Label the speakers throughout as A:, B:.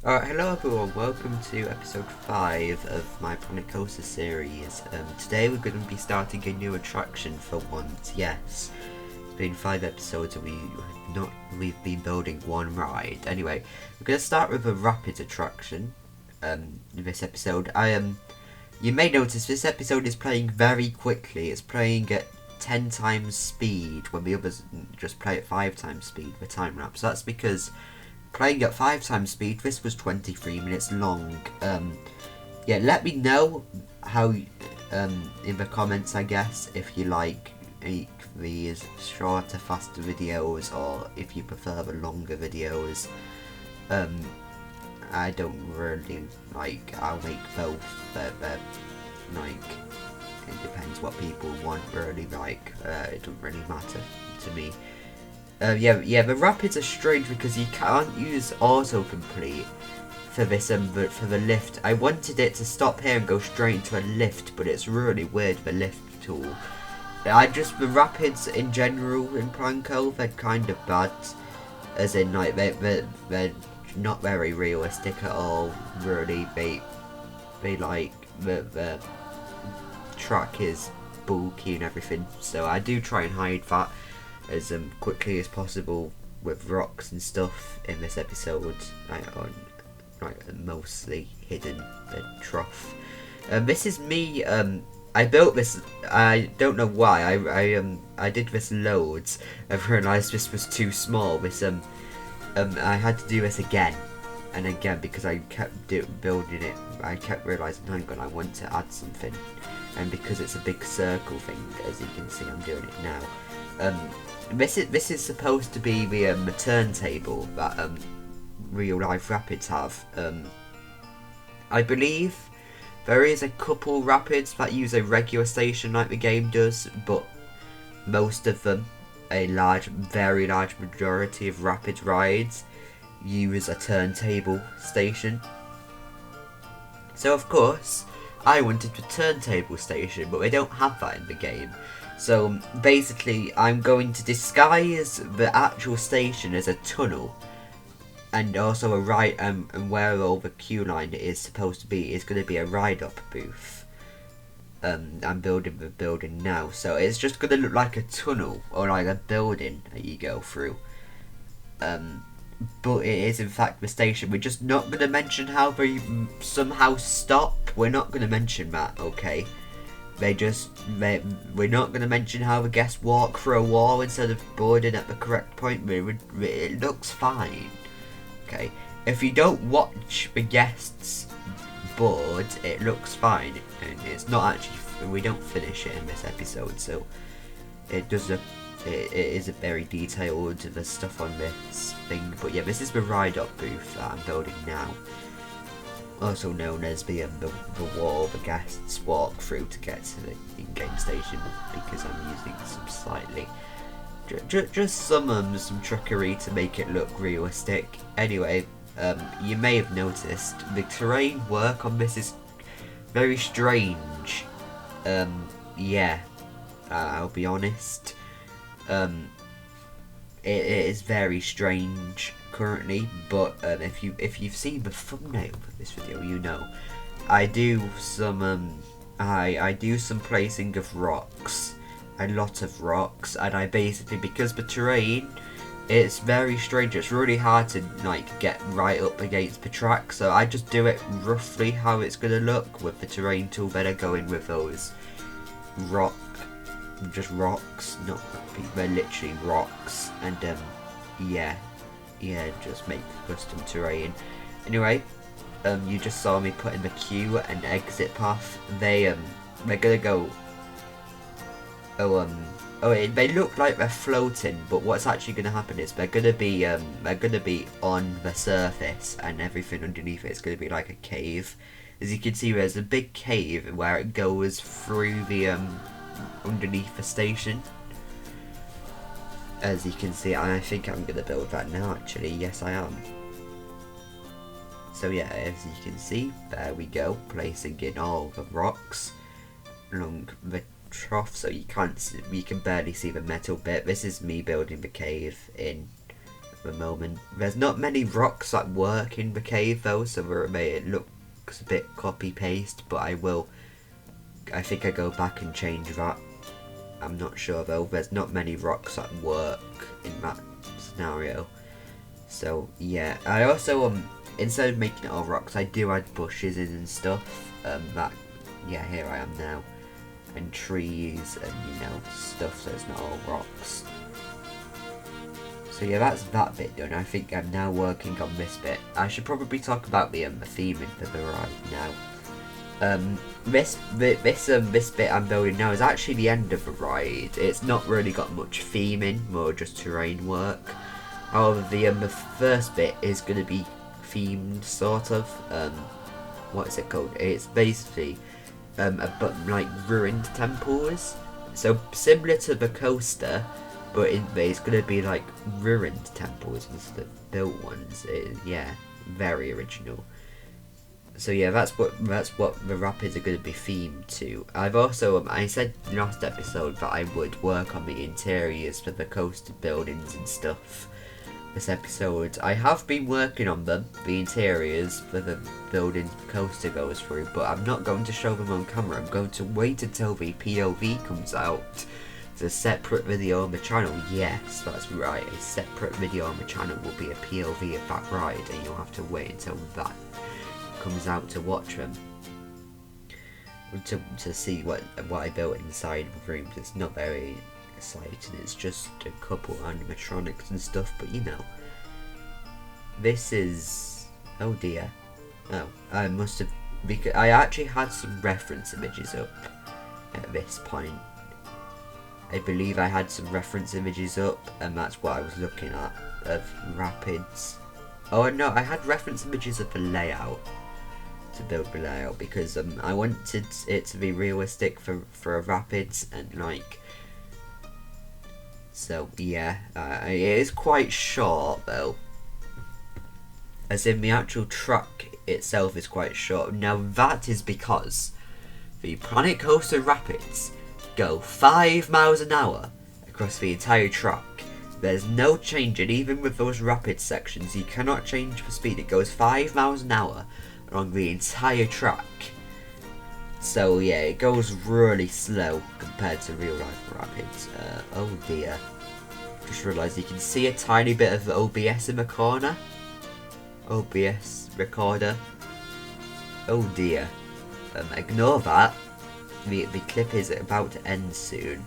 A: Hello everyone, welcome to episode 5 of my Planet Coaster series. Today we're going to be starting a new attraction for once, yes. It's been 5 episodes and we've been building one ride. Anyway, we're going to start with a rapid attraction in this episode. You may notice this episode is playing very quickly. It's playing at 10 times speed when the others just play at 5 times speed with time lapse. That's because playing at 5 times speed, this was 23 minutes long. Yeah, let me know how, in the comments, I guess, if you like these shorter, faster videos, or if you prefer the longer videos. I don't really, I'll make both, but it depends what people want, really, it doesn't really matter to me. Yeah, the rapids are strange because you can't use autocomplete for this, for the lift. I wanted it to stop here and go straight into a lift, but it's really weird, the lift tool. The rapids in general in Planko, they're kind of bad, as in, they're not very realistic at all, really. The track is bulky and everything, so I do try and hide that as quickly as possible with rocks and stuff in this episode. Mostly hidden the trough. This is me. I built this. I don't know why. I did this loads. I've realised this was too small. I had to do this again and again because I kept building it. I kept realising, hang on, I want to add something, and because it's a big circle thing, as you can see, I'm doing it now. This is supposed to be the turntable that real life rapids have. I believe there is a couple rapids that use a regular station like the game does, but most of them, very large majority of rapid rides, use a turntable station. So of course, I wanted a turntable station, but they don't have that in the game. So basically, I'm going to disguise the actual station as a tunnel, and also a ride, and where all the queue line is supposed to be is going to be a ride-up booth. I'm building the building now, so it's just going to look like a tunnel or like a building that you go through. But it is in fact the station. We're just not going to mention how they somehow stop. We're not going to mention that, okay? We're not going to mention how the guests walk through a wall instead of boarding at the correct point. It looks fine. Okay, if you don't watch the guests board, it looks fine, and it's not actually. We don't finish it in this episode, so it isn't very detailed, the stuff on this thing. But yeah, this is the ride-up booth that I'm building now, also known as the wall the guests walk through to get to the in-game station, because I'm using some slightly just some trickery to make it look realistic. Anyway, you may have noticed the terrain work on this is very strange. Yeah, I'll be honest. It is very strange currently, but if you've seen the thumbnail for this video, you know I do some I do some placing of rocks, a lot of rocks, and I basically, because the terrain, it's very strange, it's really hard to get right up against the track, so I just do it roughly how it's gonna look with the terrain tool. Better going with those just rocks, they're literally rocks, and yeah, just make custom terrain. Anyway, you just saw me put in the queue and exit path. They're gonna go. They look like they're floating, but what's actually gonna happen is they're gonna be on the surface, and everything underneath it's gonna be like a cave. As you can see, there's a big cave where it goes through the underneath the station. As you can see, I think I'm gonna build that now. Actually, yes, I am. So yeah, as you can see, there we go, placing in all the rocks along the trough, so you can barely see the metal bit. This is me building the cave in at the moment. There's not many rocks that work in the cave though, so it looks a bit copy-paste, but I think I go back and change that. I'm not sure though, there's not many rocks that work in that scenario. So yeah, I also, instead of making it all rocks, I do add bushes in and stuff. Here I am now. And trees and, stuff, so it's not all rocks. So yeah, that's that bit done. I think I'm now working on this bit. I should probably talk about the theming for the ride now. This bit I'm building now is actually the end of the ride. It's not really got much theming, more just terrain work. However, the first bit is going to be themed, sort of. What is it called? It's basically like ruined temples. So similar to the coaster, but it's going to be like ruined temples instead of built ones. Very original. So yeah, that's what the rapids are going to be themed to. I've also I said in the last episode that I would work on the interiors for the coaster buildings and stuff. This episode, I have been working on them, the interiors for the buildings the coaster goes through, but I'm not going to show them on camera. I'm going to wait until the POV comes out. It's a separate video on the channel. Yes, that's right. A separate video on the channel will be a POV of that ride, and you'll have to wait until that comes out to watch them. To see what I built inside the rooms. It's not very exciting, it's just a couple animatronics and stuff, but this is, oh dear, I must have, because I actually had some reference images up at this point. I believe I had some reference images up, and that's what I was looking at of rapids. Oh no, I had reference images of the layout, to build the layout, because I wanted it to be realistic for a rapids, and like, so yeah, it is quite short though, as in the actual track itself is quite short. Now that is because the Planet Coaster Rapids go 5 miles an hour across the entire track. There's no changing, even with those rapid sections, you cannot change the speed. It goes 5 miles an hour along the entire track. So yeah, it goes really slow compared to real life rapids. Oh dear. Just realised you can see a tiny bit of OBS in the corner. OBS recorder. Oh dear. Ignore that. The clip is about to end soon,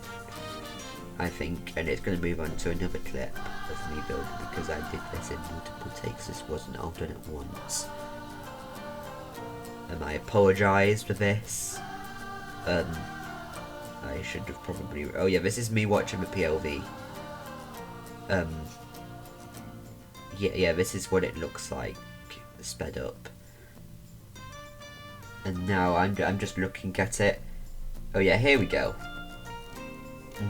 A: I think, and it's going to move on to another clip of me building, because I did this in multiple takes. This wasn't all done at once. I apologise for this. I should have probably... Oh yeah, this is me watching the POV. Yeah, this is what it looks like, sped up. And now I'm just looking at it. Oh yeah, here we go.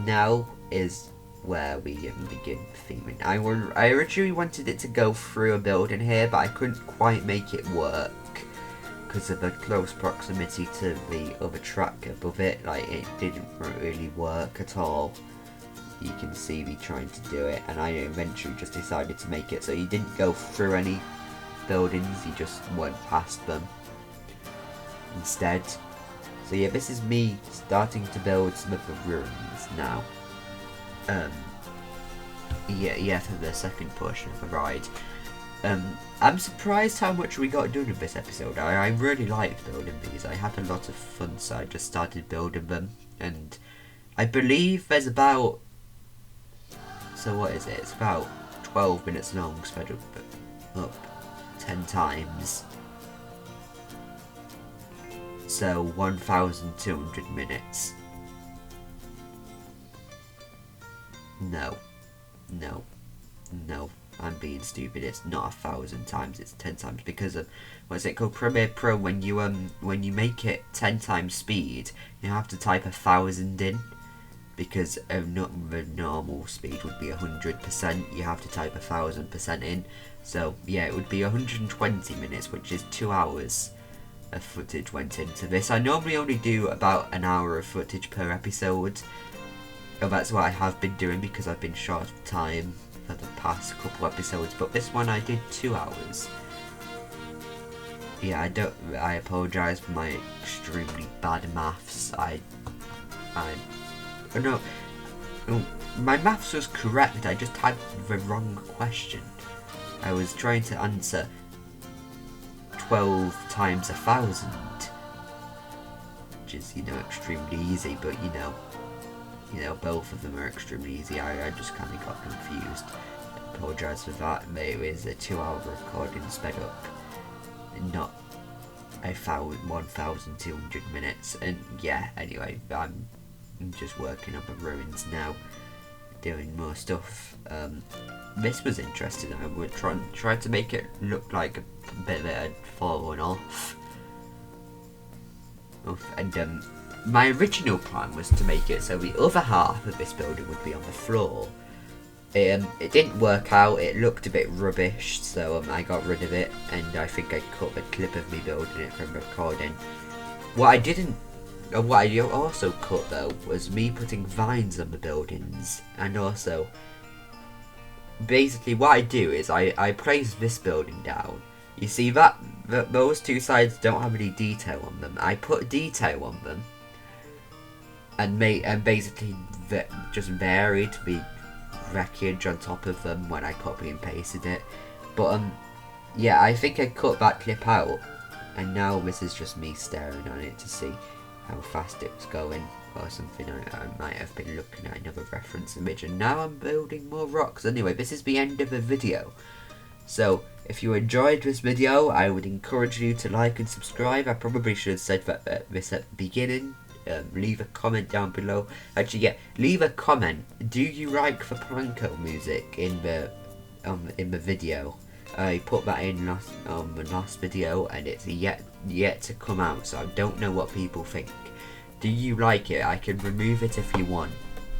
A: Now is where we begin theming. I originally wanted it to go through a building here, but I couldn't quite make it work because of the close proximity to the other track above it. Like, it didn't really work at all. You can see me trying to do it, and I eventually just decided to make it so you didn't go through any buildings, you just went past them instead. So yeah, this is me starting to build some of the ruins now. Yeah, for the second portion of the ride. I'm surprised how much we got done in this episode. I really liked building these. I had a lot of fun, so I just started building them. And I believe there's about... So what is it? It's about 12 minutes long, sped up 10 times. So 1,200 minutes. No, I'm being stupid. It's not 1,000 times. It's 10 times, because of what's it called, Premiere Pro. When you make it 10 times speed, you have to type 1,000 in, because not the normal speed would be 100%. You have to type 1,000% in. So yeah, it would be 120 minutes, which is 2 hours of footage went into this. I normally only do about an hour of footage per episode. Oh, that's what I have been doing because I've been short of time. for the past couple episodes, but this one I did 2 hours. Yeah, I apologise for my extremely bad maths. No, my maths was correct, I just had the wrong question. I was trying to answer 12 times 1,000, which is, extremely easy, but both of them are extremely easy. I just kind of got confused. I apologise for that. It was a 2-hour recording sped up, not 1,200 minutes. And yeah, anyway, I'm just working on the ruins now, doing more stuff. This was interesting. I would try to make it look like a bit that had fallen off. And my original plan was to make it so the other half of this building would be on the floor. It didn't work out. It looked a bit rubbish, so I got rid of it, and I think I cut the clip of me building it from recording. What I also cut though was me putting vines on the buildings, and also basically what I do is I place this building down. You see that those two sides don't have any detail on them. I put detail on them and basically just varied the wreckage on top of them when I copy and pasted it. But yeah, I think I cut that clip out, and now this is just me staring on it to see how fast it was going or something. I might have been looking at another reference image, and now I'm building more rocks. Anyway, this is the end of the video. So if you enjoyed this video, I would encourage you to like and subscribe. I probably should have said this at the beginning. Leave a comment down below. Actually, yeah, leave a comment. Do you like the Planko music in the video? I put that in the last video, and it's yet to come out, so I don't know what people think. Do you like it? I can remove it if you want.